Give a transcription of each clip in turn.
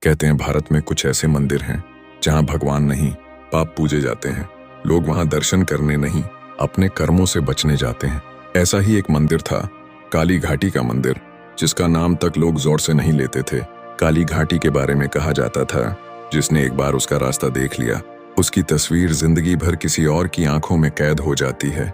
कहते हैं भारत में कुछ ऐसे मंदिर हैं जहां भगवान नहीं पाप पूजे जाते हैं। लोग वहां दर्शन करने नहीं अपने कर्मों से बचने जाते हैं। ऐसा ही एक मंदिर था काली घाटी का मंदिर, जिसका नाम तक लोग जोर से नहीं लेते थे। काली घाटी के बारे में कहा जाता था जिसने एक बार उसका रास्ता देख लिया, उसकी तस्वीर जिंदगी भर किसी और की आंखों में कैद हो जाती है।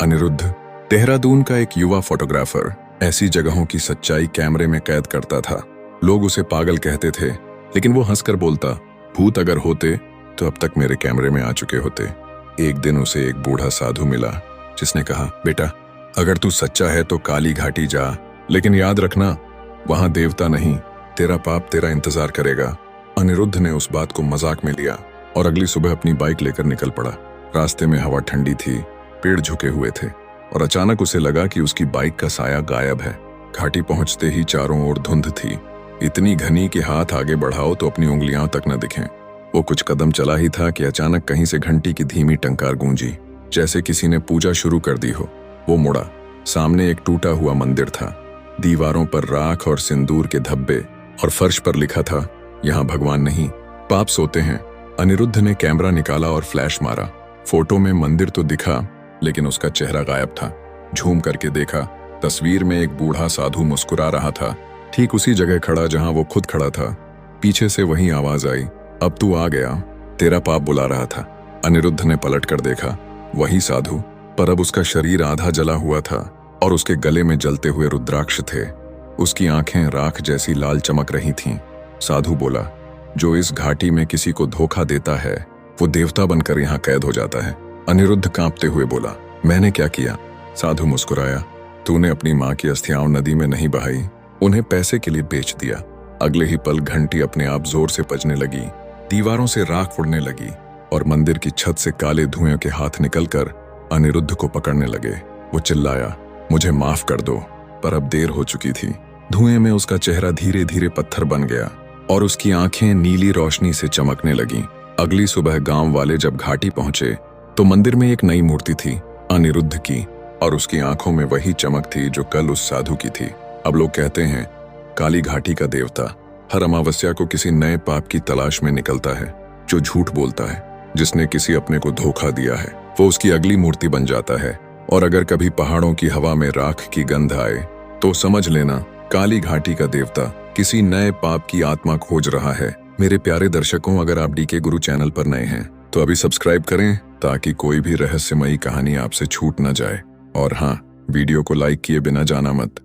अनिरुद्ध देहरादून का एक युवा फोटोग्राफर ऐसी जगहों की सच्चाई कैमरे में कैद करता था। लोग उसे पागल कहते थे, लेकिन वो हंसकर बोलता, भूत अगर होते तो अब तक मेरे कैमरे में आ चुके होते। एक दिन उसे एक बूढ़ा साधु मिला जिसने कहा, बेटा अगर तू सच्चा है तो काली घाटी जा, लेकिन याद रखना वहां देवता नहीं, तेरा पाप तेरा इंतजार करेगा। अनिरुद्ध ने उस बात को मजाक में लिया और अगली सुबह अपनी बाइक लेकर निकल पड़ा। रास्ते में हवा ठंडी थी, पेड़ झुके हुए थे और अचानक उसे लगा कि उसकी बाइक का साया गायब है। घाटी पहुंचते ही चारों ओर धुंध थी, इतनी घनी कि हाथ आगे बढ़ाओ तो अपनी उंगलियां तक न दिखें। वो कुछ कदम चला ही था कि अचानक कहीं से घंटी की धीमी टंकार गूंजी, जैसे किसी ने पूजा शुरू कर दी हो। वो मुड़ा, सामने एक टूटा हुआ मंदिर था। दीवारों पर राख और सिंदूर के धब्बे और फर्श पर लिखा था, यहाँ भगवान नहीं पाप सोते हैं। अनिरुद्ध ने कैमरा निकाला और फ्लैश मारा। फोटो में मंदिर तो दिखा, लेकिन उसका चेहरा गायब था। झूम करके देखा, तस्वीर में एक बूढ़ा साधु मुस्कुरा रहा था, ठीक उसी जगह खड़ा जहां वो खुद खड़ा था। पीछे से वही आवाज आई, अब तू आ गया, तेरा पाप बुला रहा था। अनिरुद्ध ने पलट कर देखा, वही साधु, पर अब उसका शरीर आधा जला हुआ था और उसके गले में जलते हुए रुद्राक्ष थे। उसकी आंखें राख जैसी लाल चमक रही थीं। साधु बोला, जो इस घाटी में किसी को धोखा देता है वो देवता बनकर यहाँ कैद हो जाता है। अनिरुद्ध कांपते हुए बोला, मैंने क्या किया? साधु मुस्कुराया, तूने अपनी माँ की अस्थियां नदी में नहीं बहाई, उन्हें पैसे के लिए बेच दिया। अगले ही पल घंटी अपने आप जोर से बजने लगी, दीवारों से राख उड़ने लगी और मंदिर की छत से काले धुएं के हाथ निकलकर अनिरुद्ध को पकड़ने लगे। वो चिल्लाया, मुझे माफ कर दो, पर अब देर हो चुकी थी। धुएं में उसका चेहरा धीरे धीरे पत्थर बन गया और उसकी आंखें नीली रोशनी से चमकने लगीं। अगली सुबह गांव वाले जब घाटी पहुंचे तो मंदिर में एक नई मूर्ति थी, अनिरुद्ध की, और उसकी आंखों में वही चमक थी जो कल उस साधु की थी। अब लोग कहते हैं काली घाटी का देवता हर अमावस्या को किसी नए पाप की तलाश में निकलता है। जो झूठ बोलता है, जिसने किसी अपने को धोखा दिया है, वो उसकी अगली मूर्ति बन जाता है। और अगर कभी पहाड़ों की हवा में राख की गंध आए तो समझ लेना काली घाटी का देवता किसी नए पाप की आत्मा खोज रहा है। मेरे प्यारे दर्शकों, अगर आप डीके गुरु चैनल पर नए हैं तो अभी सब्सक्राइब करें ताकि कोई भी रहस्यमयी कहानी आपसे छूट न जाए। और हाँ, वीडियो को लाइक किए बिना जाना मत।